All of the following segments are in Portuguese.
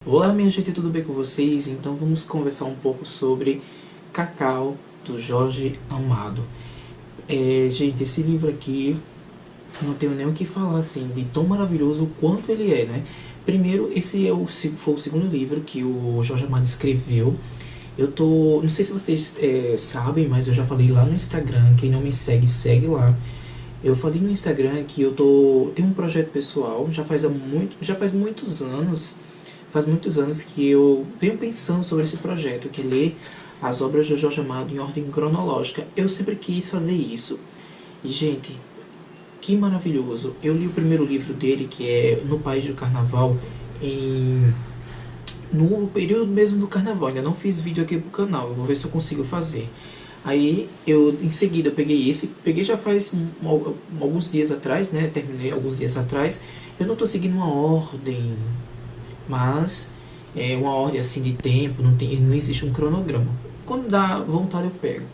Olá minha gente, tudo bem com vocês? Então vamos conversar um pouco sobre Cacau, do Jorge Amado. Gente, esse livro aqui, não tenho nem o que falar assim, de tão maravilhoso o quanto ele é, né? Primeiro, foi o segundo livro que o Jorge Amado escreveu. Não sei se vocês sabem, mas eu já falei lá no Instagram, quem não me segue, segue lá. Eu falei no Instagram que tenho um projeto pessoal, já faz muitos anos. Faz muitos anos que eu venho pensando sobre esse projeto, que é ler as obras do Jorge Amado em ordem cronológica. Eu sempre quis fazer isso. E, gente, que maravilhoso. Eu li o primeiro livro dele, que é No País do Carnaval, no período mesmo do carnaval. Ainda não fiz vídeo aqui pro canal, eu vou ver se eu consigo fazer. Aí, em seguida, eu peguei já faz alguns dias atrás, né? Terminei alguns dias atrás. Eu não estou seguindo uma ordem, mas é uma ordem assim de tempo, não existe um cronograma. Quando dá vontade eu pego.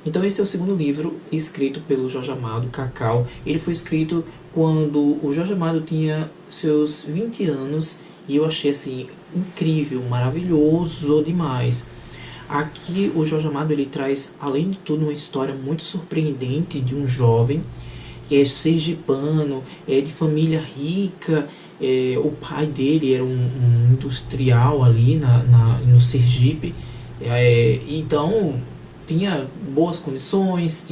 Então esse é o segundo livro escrito pelo Jorge Amado, Cacau. Ele foi escrito quando o Jorge Amado tinha seus 20 anos e eu achei assim incrível, maravilhoso demais. Aqui o Jorge Amado ele traz, além de tudo, uma história muito surpreendente de um jovem que é sergipano, é de família rica. O pai dele era um industrial ali no Sergipe. Então tinha boas condições,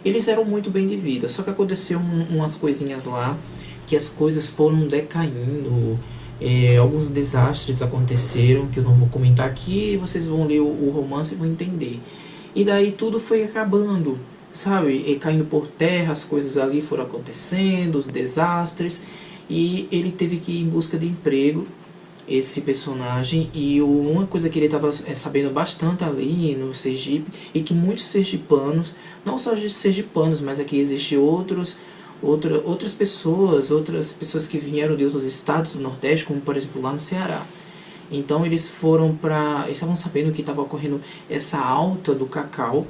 eles eram muito bem de vida. Só que aconteceu umas coisinhas lá, que as coisas foram decaindo. Alguns desastres aconteceram que eu não vou comentar aqui, vocês vão ler o romance e vão entender. E daí tudo foi acabando, sabe? Caindo por terra, as coisas ali foram acontecendo, os desastres. E ele teve que ir em busca de emprego, esse personagem. E uma coisa que ele estava sabendo bastante ali no Sergipe, e que muitos sergipanos, não só sergipanos, mas aqui existem outras pessoas que vieram de outros estados do Nordeste, como por exemplo lá no Ceará. Então eles estavam sabendo que estava ocorrendo essa alta do cacau,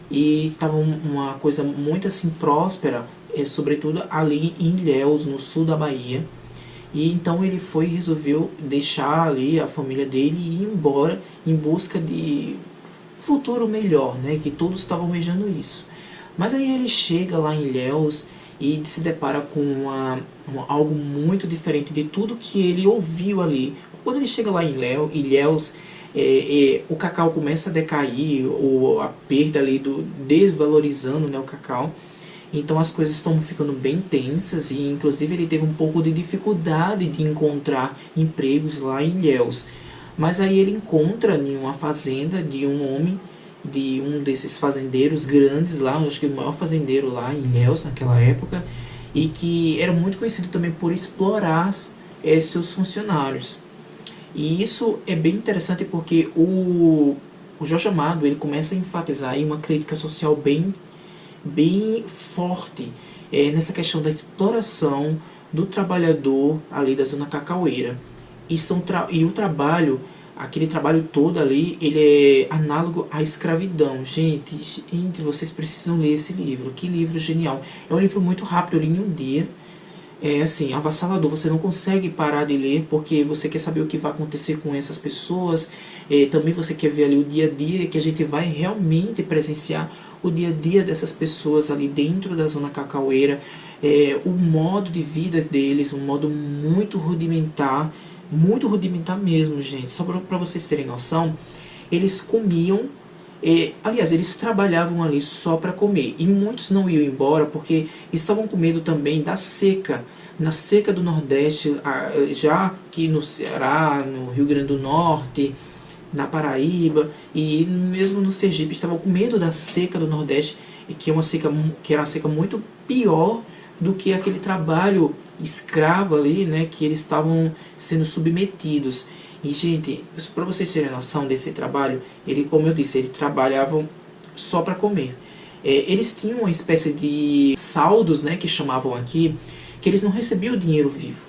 e estava uma coisa muito assim próspera, sobretudo ali em Ilhéus, no sul da Bahia. E então ele resolveu deixar ali a família dele e ir embora em busca de futuro melhor, né? Que todos estavam almejando isso. Mas aí ele chega lá em Ilhéus e se depara com algo muito diferente de tudo que ele ouviu ali. Quando ele chega lá em Ilhéus, o cacau começa a decair, a perda ali desvalorizando, né, o cacau. Então as coisas estão ficando bem tensas, e inclusive ele teve um pouco de dificuldade de encontrar empregos lá em Ilhéus. Mas aí ele encontra em uma fazenda de um homem, de um desses fazendeiros grandes lá, acho que o maior fazendeiro lá em Ilhéus naquela época, e que era muito conhecido também por explorar seus funcionários. E isso é bem interessante porque o Jorge Amado ele começa a enfatizar aí uma crítica social bem forte nessa questão da exploração do trabalhador ali da zona cacaueira. E o trabalho, aquele trabalho todo ali, ele é análogo à escravidão. Gente, vocês precisam ler esse livro. Que livro genial. É um livro muito rápido, eu li em um dia. É assim, avassalador, você não consegue parar de ler, porque você quer saber o que vai acontecer com essas pessoas. Também você quer ver ali o dia a dia, que a gente vai realmente presenciar o dia a dia dessas pessoas ali dentro da zona cacaueira, o modo de vida deles, um modo muito rudimentar mesmo, gente. Só para vocês terem noção, eles comiam, aliás, eles trabalhavam ali só para comer, e muitos não iam embora porque estavam com medo também da seca. Na seca do Nordeste, já que no Ceará, no Rio Grande do Norte, na Paraíba e mesmo no Sergipe, estavam com medo da seca do Nordeste, que era uma seca muito pior do que aquele trabalho escravo ali, né, que eles estavam sendo submetidos. E, gente, para vocês terem noção desse trabalho, como eu disse, eles trabalhavam só para comer. Eles tinham uma espécie de saldos, né, que chamavam aqui, que eles não recebiam o dinheiro vivo.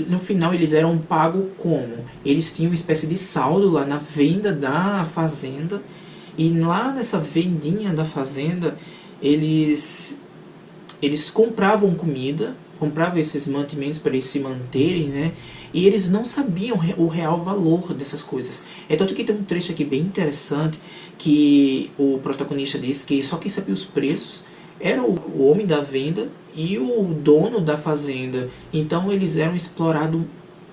No final eles eram pagos como? Eles tinham uma espécie de saldo lá na venda da fazenda, e lá nessa vendinha da fazenda eles compravam comida, compravam esses mantimentos para eles se manterem, né? e eles não sabiam o real valor dessas coisas. É tanto que tem um trecho aqui bem interessante que o protagonista diz que só quem sabia os preços era o homem da venda e o dono da fazenda. Então eles eram explorados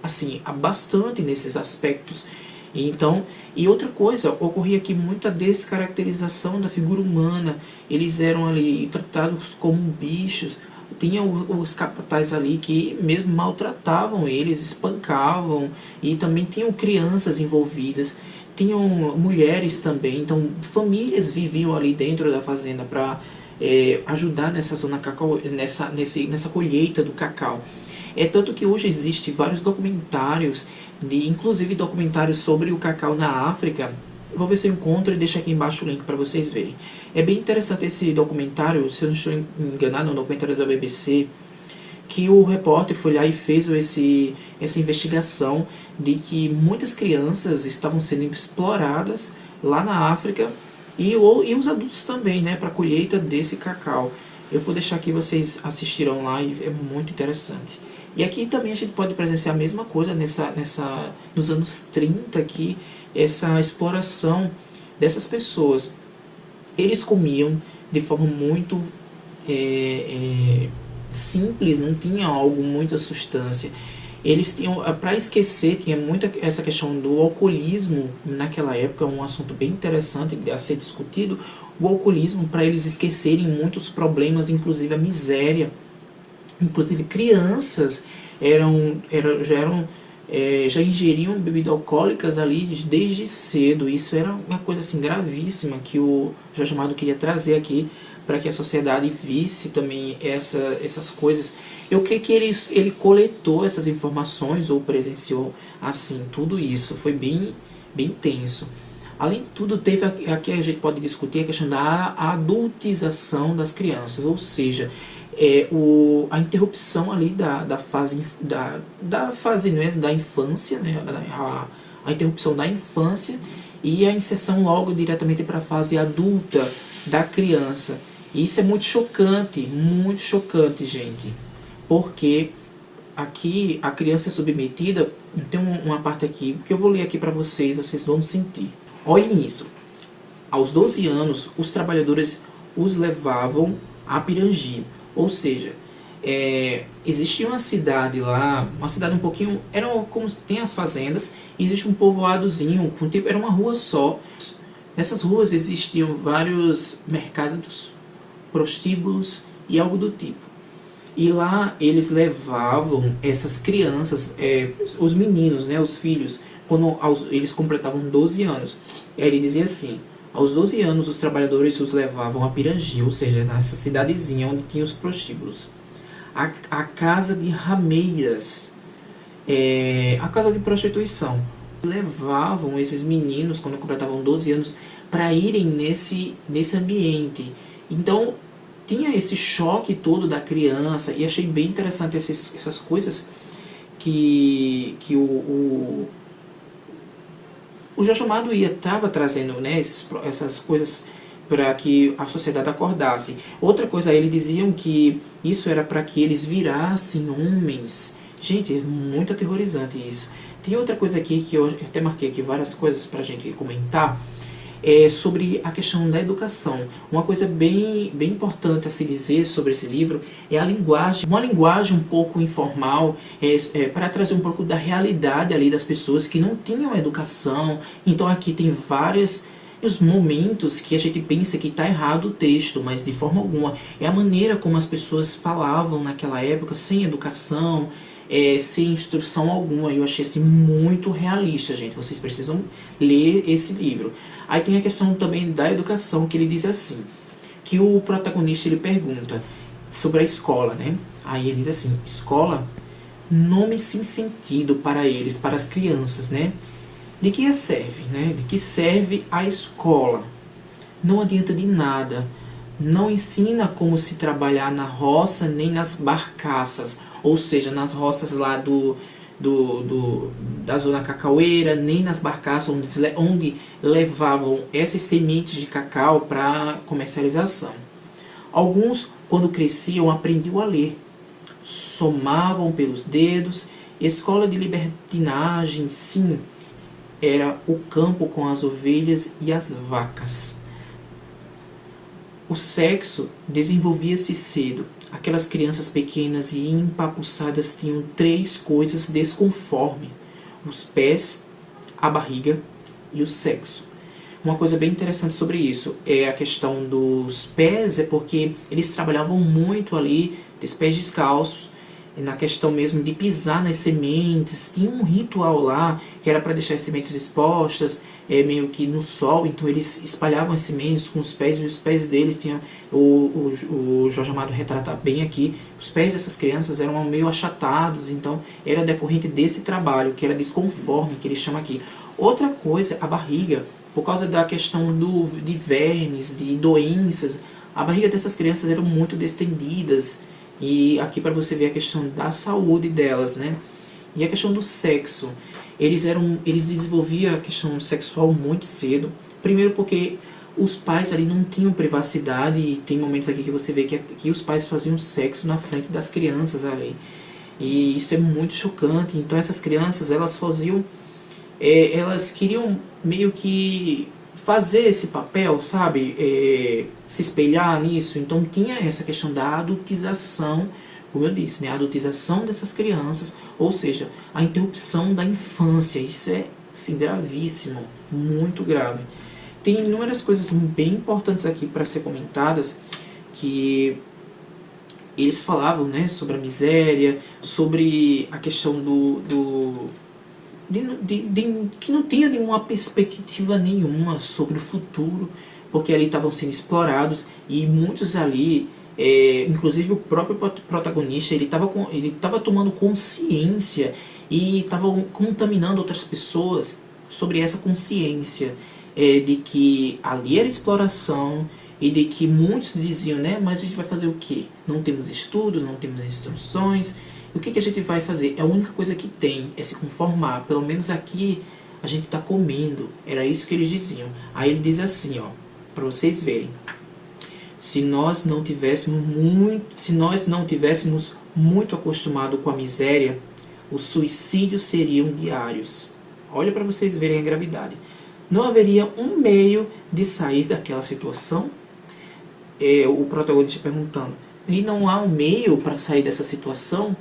assim bastante nesses aspectos. Então, e outra coisa, ocorria aqui muita descaracterização da figura humana. Eles eram ali tratados como bichos. Tinha os capatazes ali que mesmo maltratavam eles, espancavam, e também tinham crianças envolvidas, tinham mulheres também. Então famílias viviam ali dentro da fazenda para ajudar nessa zona cacau, nessa colheita do cacau. É tanto que hoje existem vários documentários, inclusive documentários sobre o cacau na África. Vou ver se eu encontro e deixo aqui embaixo o link para vocês verem. É bem interessante esse documentário, se eu não estou enganado, é um documentário da BBC, que o repórter foi lá e fez essa investigação de que muitas crianças estavam sendo exploradas lá na África e os adultos também, né, para a colheita desse cacau. Eu vou deixar aqui, vocês assistirão lá e é muito interessante. E aqui também a gente pode presenciar a mesma coisa nos anos 30 aqui, essa exploração dessas pessoas. Eles comiam de forma muito simples, não tinha algo, muita substância. Eles tinham, para esquecer, tinha muita essa questão do alcoolismo naquela época, um assunto bem interessante a ser discutido, o alcoolismo, para eles esquecerem muitos problemas, inclusive a miséria. Inclusive crianças já ingeriam bebidas alcoólicas ali desde cedo. Isso era uma coisa assim gravíssima que o Jorge Amado queria trazer aqui para que a sociedade visse também essas coisas. Eu creio que ele coletou essas informações ou presenciou assim tudo isso. Foi bem tenso. Além de tudo, teve aqui a gente pode discutir a questão da adultização das crianças, ou seja, a interrupção ali da fase não é, da infância, né, a interrupção da infância e a inserção logo diretamente para a fase adulta da criança. E isso é muito chocante, gente, porque aqui a criança é submetida. Tem uma parte aqui que eu vou ler aqui para vocês vão sentir. Olhem isso. Aos 12 anos, os trabalhadores os levavam a Pirangi. Ou seja, existia uma cidade lá, uma cidade um pouquinho... Era como tem as fazendas, existe um povoadozinho, era uma rua só. Nessas ruas existiam vários mercados, prostíbulos e algo do tipo. E lá eles levavam essas crianças, os meninos, né, os filhos, quando eles completavam 12 anos. Ele dizia assim: aos 12 anos os trabalhadores os levavam a Pirangi, ou seja, nessa cidadezinha onde tinha os prostíbulos, a casa de rameiras, a casa de prostituição. Levavam esses meninos, quando completavam 12 anos, para irem nesse ambiente. Então tinha esse choque todo da criança, e achei bem interessante essas coisas que o Jorge Amado estava trazendo, né, essas coisas para que a sociedade acordasse. Outra coisa, eles diziam que isso era para que eles virassem homens. Gente, é muito aterrorizante isso. Tem outra coisa aqui que eu até marquei aqui várias coisas para a gente comentar, sobre a questão da educação. Uma coisa bem importante a se dizer sobre esse livro é a linguagem, uma linguagem um pouco informal, para trazer um pouco da realidade ali das pessoas que não tinham educação. Então aqui tem vários momentos que a gente pensa que está errado o texto, mas de forma alguma. É a maneira como as pessoas falavam naquela época, sem educação, sem instrução alguma. Eu achei assim muito realista, gente. Vocês precisam ler esse livro. Aí tem a questão também da educação, que ele diz assim, que o protagonista ele pergunta sobre a escola, né? Aí ele diz assim: escola, nome sem sentido para eles, para as crianças, né? De que serve, né? De que serve a escola? Não adianta de nada. Não ensina como se trabalhar na roça nem nas barcaças, ou seja, nas roças lá da zona cacaueira, nem nas barcaças onde levavam essas sementes de cacau para comercialização. Alguns, quando cresciam, aprendiam a ler, somavam pelos dedos Escola de libertinagem, sim, era o campo com as ovelhas e as vacas. O sexo desenvolvia-se cedo. Aquelas crianças pequenas e empapuçadas tinham 3 coisas desconforme: os pés, a barriga e o sexo. Uma coisa bem interessante sobre isso é a questão dos pés, é porque eles trabalhavam muito ali, dos pés descalços, na questão mesmo de pisar nas sementes. Tinha um ritual lá que era para deixar as sementes expostas, meio que no sol. Então eles espalhavam as sementes com os pés, e os pés deles tinham, o Jorge Amado retrata bem aqui, os pés dessas crianças eram meio achatados. Então era decorrente desse trabalho, que era desconforme, que ele chama aqui. Outra coisa, a barriga, por causa da questão de vermes, de doenças, a barriga dessas crianças eram muito distendidas. E aqui para você ver a questão da saúde delas, né? E a questão do sexo, eles desenvolviam a questão sexual muito cedo. Primeiro porque os pais ali não tinham privacidade, e tem momentos aqui que você vê que os pais faziam sexo na frente das crianças ali. E isso é muito chocante. Então essas crianças, elas faziam, elas queriam meio que fazer esse papel, sabe? Se espelhar nisso. Então tinha essa questão da adultização, como eu disse, né? A adultização dessas crianças, ou seja, a interrupção da infância. Isso é assim, gravíssimo, muito grave. Tem inúmeras coisas bem importantes aqui para ser comentadas, que eles falavam, né, sobre a miséria, sobre a questão que não tinha nenhuma perspectiva nenhuma sobre o futuro, porque ali estavam sendo explorados, e muitos ali, inclusive o próprio protagonista, ele estava tomando consciência e estava contaminando outras pessoas sobre essa consciência, de que ali era exploração, e de que muitos diziam, né, mas a gente vai fazer o quê? Não temos estudos, não temos instruções. O que a gente vai fazer? A única coisa que tem é se conformar. Pelo menos aqui a gente está comendo. Era isso que eles diziam. Aí ele diz assim, ó, para vocês verem. Se nós não tivéssemos muito acostumado com a miséria, os suicídios seriam diários. Olha para vocês verem a gravidade. Não haveria um meio de sair daquela situação? O protagonista perguntando. E não há um meio para sair dessa situação?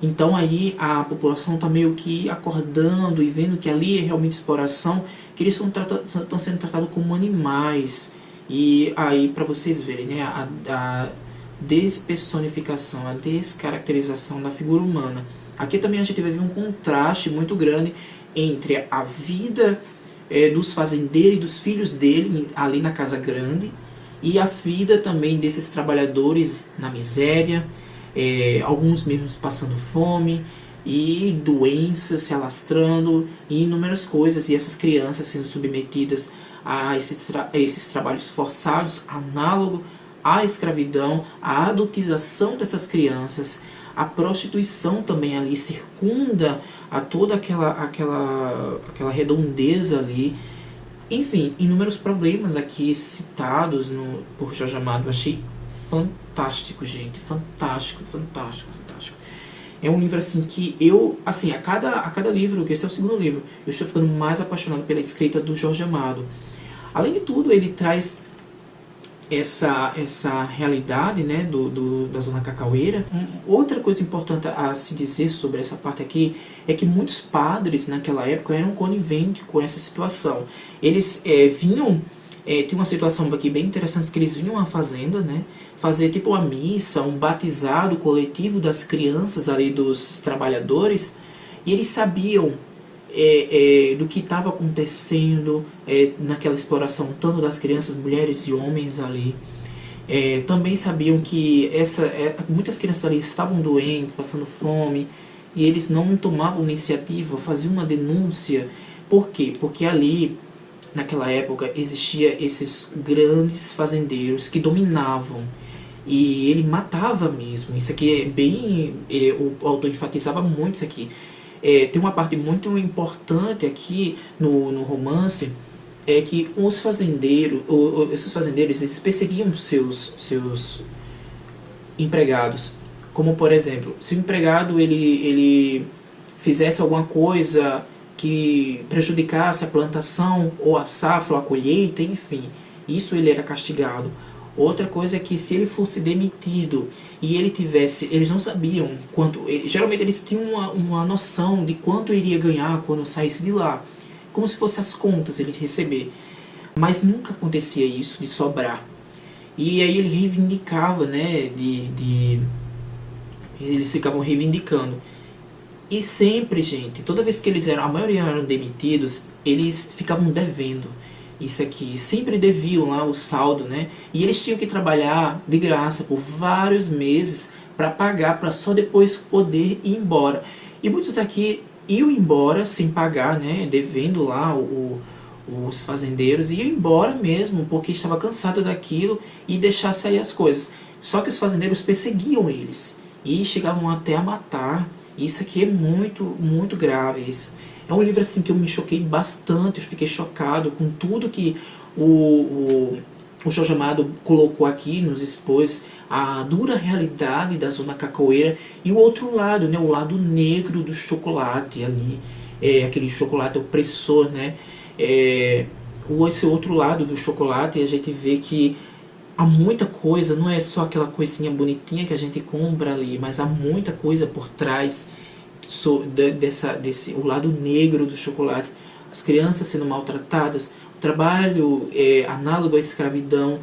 Então aí a população está meio que acordando e vendo que ali é realmente exploração, que eles estão sendo tratados como animais. E aí, para vocês verem, né, a despersonificação, a descaracterização da figura humana. Aqui também a gente vai ver um contraste muito grande entre a vida dos fazendeiros e dos filhos dele ali na casa grande, e a vida também desses trabalhadores na miséria, alguns mesmo passando fome, e doenças se alastrando, e inúmeras coisas, e essas crianças sendo submetidas a esses trabalhos forçados, análogo à escravidão, a adultização dessas crianças, a prostituição também ali circunda a toda aquela redondeza ali. Enfim, inúmeros problemas aqui citados por Jorge Amado. Eu achei fantástico, gente. Fantástico, fantástico, fantástico. É um livro assim que eu, assim, a cada livro, que esse é o segundo livro, eu estou ficando mais apaixonado pela escrita do Jorge Amado. Além de tudo, ele traz essa realidade, né, da zona cacaueira. Outra coisa importante a se dizer sobre essa parte aqui é que muitos padres naquela época eram coniventes com essa situação. Eles vinham, tem uma situação aqui bem interessante, que eles vinham à fazenda, né, fazer tipo uma missa, um batizado coletivo das crianças ali, dos trabalhadores, e eles sabiam do que estava acontecendo naquela exploração, tanto das crianças, mulheres e homens ali. Também sabiam que muitas crianças ali estavam doentes, passando fome, e eles não tomavam iniciativa, faziam uma denúncia. Por quê? Porque ali, naquela época, existia esses grandes fazendeiros que dominavam, e ele matava mesmo. Isso aqui é bem... o autor enfatizava muito isso aqui. Tem uma parte muito importante aqui no romance, é que os fazendeiros, esses fazendeiros, eles perseguiam seus empregados. Como, por exemplo, se o empregado ele fizesse alguma coisa que prejudicasse a plantação, ou a safra, ou a colheita, enfim, isso ele era castigado. Outra coisa é que se ele fosse demitido e ele tivesse, eles não sabiam quanto, geralmente eles tinham uma noção de quanto iria ganhar quando saísse de lá, como se fosse as contas ele receber, mas nunca acontecia isso de sobrar. E aí ele reivindicava, né, eles ficavam reivindicando. E sempre, gente, toda vez que eles eram, a maioria eram demitidos, eles ficavam devendo isso aqui, sempre deviam lá o saldo, né? E eles tinham que trabalhar de graça por vários meses para pagar, para só depois poder ir embora. E muitos aqui iam embora sem pagar, né? Devendo lá os fazendeiros, iam embora mesmo porque estava cansado daquilo e deixar sair as coisas. Só que os fazendeiros perseguiam eles e chegavam até a matar. Isso aqui é muito, muito grave. Isso. É um livro assim que eu me choquei bastante, eu fiquei chocado com tudo que o Jorge Amado colocou aqui, nos expôs a dura realidade da zona cacaueira e o outro lado, né, o lado negro do chocolate ali, aquele chocolate opressor, né, esse outro lado do chocolate, a gente vê que há muita coisa, não é só aquela coisinha bonitinha que a gente compra ali, mas há muita coisa por trás desse o lado negro do chocolate, as crianças sendo maltratadas, o trabalho análogo à escravidão,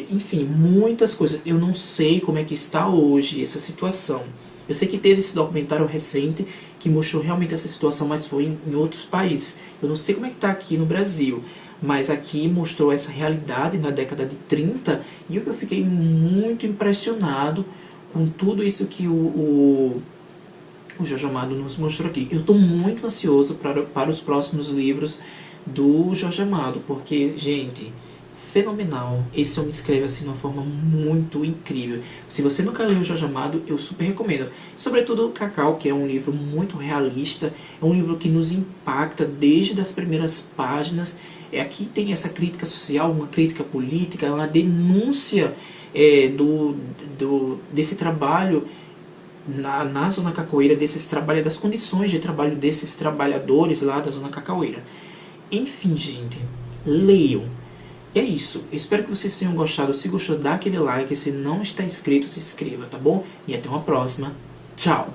enfim, muitas coisas. Eu não sei como é que está hoje essa situação. Eu sei que teve esse documentário recente que mostrou realmente essa situação, mas foi em outros países. Eu não sei como é que está aqui no Brasil, mas aqui mostrou essa realidade na década de 30 e eu fiquei muito impressionado com tudo isso que o Jorge Amado nos mostrou aqui. Eu estou muito ansioso para os próximos livros do Jorge Amado, porque, gente, fenomenal. Esse homem escreve assim de uma forma muito incrível. Se você nunca leu o Jorge Amado, eu super recomendo. Sobretudo o Cacau, que é um livro muito realista, é um livro que nos impacta desde as primeiras páginas. Aqui tem essa crítica social, uma crítica política, uma denúncia desse trabalho na zona cacaueira, das condições de trabalho desses trabalhadores lá da zona cacaueira. Enfim, gente, leiam. E é isso. Eu espero que vocês tenham gostado. Se gostou, dá aquele like. Se não está inscrito, se inscreva, tá bom? E até uma próxima. Tchau!